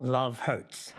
Love hurts.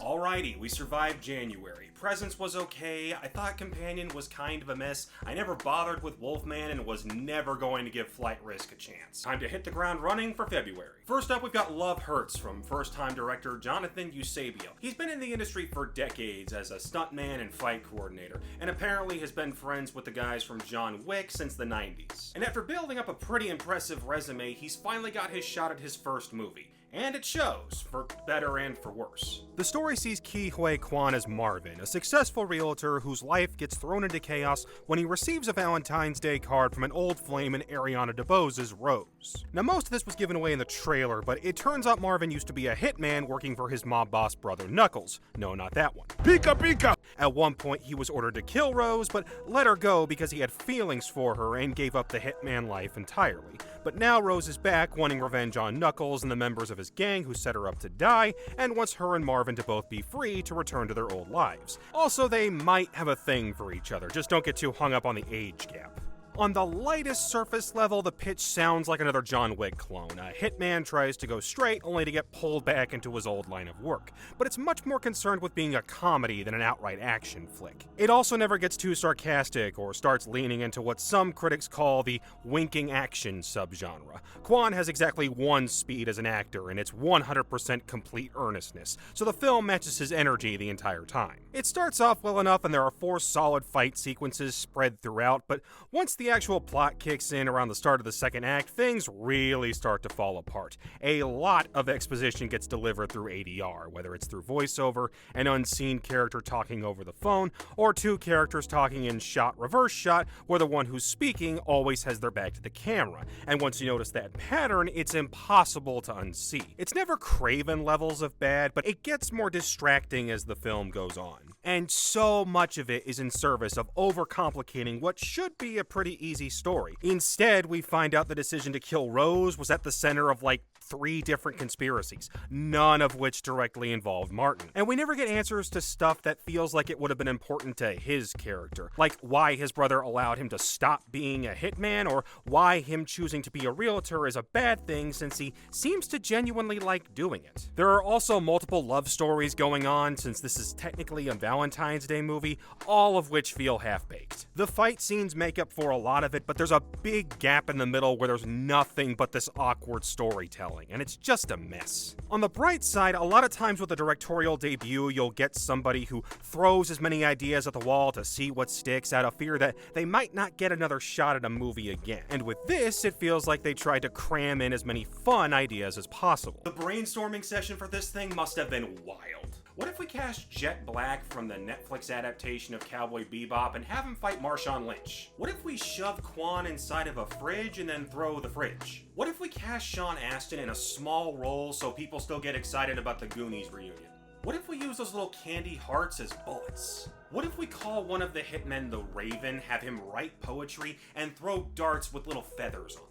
Alrighty, we survived January. Presence was okay, I thought Companion was kind of a mess, I never bothered with Wolfman and was never going to give Flight Risk a chance. Time to hit the ground running for February. First up, we've got Love Hurts from first-time director Jonathan Eusebio. He's been in the industry for decades as a stuntman and fight coordinator, and apparently has been friends with the guys from John Wick since the 90s. And after building up a pretty impressive resume, he's finally got his shot at his first movie. And it shows, for better and for worse. The story sees Ke Huy Quan as Marvin, a successful realtor whose life gets thrown into chaos when he receives a Valentine's Day card from an old flame in Ariana DeBose's Rose. Now, most of this was given away in the trailer, but it turns out Marvin used to be a hitman working for his mob boss brother Knuckles. No, not that one. Pika Pika! At one point, he was ordered to kill Rose, but let her go because he had feelings for her and gave up the hitman life entirely. But now Rose is back, wanting revenge on Knuckles and the members of his gang who set her up to die, and wants her and Marvin to both be free to return to their old lives. Also, they might have a thing for each other, just don't get too hung up on the age gap. On the lightest surface level, the pitch sounds like another John Wick clone. A hitman tries to go straight only to get pulled back into his old line of work. But it's much more concerned with being a comedy than an outright action flick. It also never gets too sarcastic or starts leaning into what some critics call the winking action subgenre. Quan has exactly one speed as an actor, and it's 100% complete earnestness, so the film matches his energy the entire time. It starts off well enough and there are 4 solid fight sequences spread throughout, but once the actual plot kicks in around the start of the second act, things really start to fall apart. A lot of exposition gets delivered through ADR, whether it's through voiceover, an unseen character talking over the phone, or 2 characters talking in shot-reverse shot, where the one who's speaking always has their back to the camera. And once you notice that pattern, it's impossible to unsee. It's never Craven levels of bad, but it gets more distracting as the film goes on. And so much of it is in service of overcomplicating what should be a pretty easy story. Instead, we find out the decision to kill Rose was at the center of like 3 different conspiracies, none of which directly involved Martin. And we never get answers to stuff that feels like it would have been important to his character, like why his brother allowed him to stop being a hitman, or why him choosing to be a realtor is a bad thing since he seems to genuinely like doing it. There are also multiple love stories going on since this is technically a Valentine's Day movie, all of which feel half-baked. The fight scenes make up for a lot of it, but there's a big gap in the middle where there's nothing but this awkward storytelling, and it's just a mess. On the bright side, a lot of times with a directorial debut, you'll get somebody who throws as many ideas at the wall to see what sticks out of fear that they might not get another shot at a movie again. And with this, it feels like they tried to cram in as many fun ideas as possible. The brainstorming session for this thing must have been wild. What if we cast Jet Black from the Netflix adaptation of Cowboy Bebop and have him fight Marshawn Lynch? What if we shove Quan inside of a fridge and then throw the fridge? What if we cast Sean Astin in a small role so people still get excited about the Goonies reunion? What if we use those little candy hearts as bullets? What if we call one of the hitmen the Raven, have him write poetry, and throw darts with little feathers on them?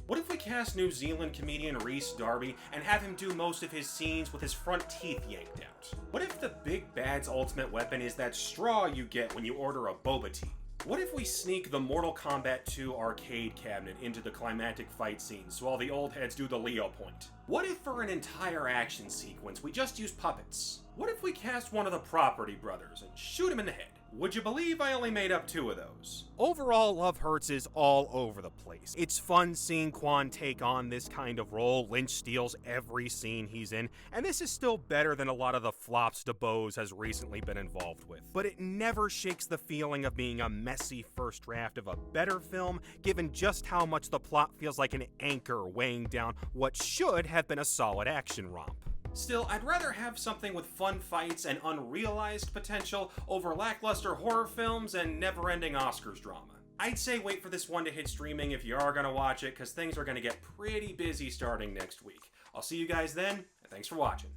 What if we cast New Zealand comedian Rhys Darby and have him do most of his scenes with his front teeth yanked out? What if the big bad's ultimate weapon is that straw you get when you order a boba tea? What if we sneak the Mortal Kombat 2 arcade cabinet into the climactic fight scenes while the old heads do the Leo point? What if for an entire action sequence we just use puppets? What if we cast one of the Property Brothers and shoot him in the head? Would you believe I only made up 2 of those? Overall, Love Hurts is all over the place. It's fun seeing Quan take on this kind of role. Lynch steals every scene he's in, and this is still better than a lot of the flops DeBose has recently been involved with. But it never shakes the feeling of being a messy first draft of a better film, given just how much the plot feels like an anchor weighing down what should have been a solid action romp. Still, I'd rather have something with fun fights and unrealized potential over lackluster horror films and never-ending Oscars drama. I'd say wait for this one to hit streaming if you are gonna watch it, because things are gonna get pretty busy starting next week. I'll see you guys then, and thanks for watching.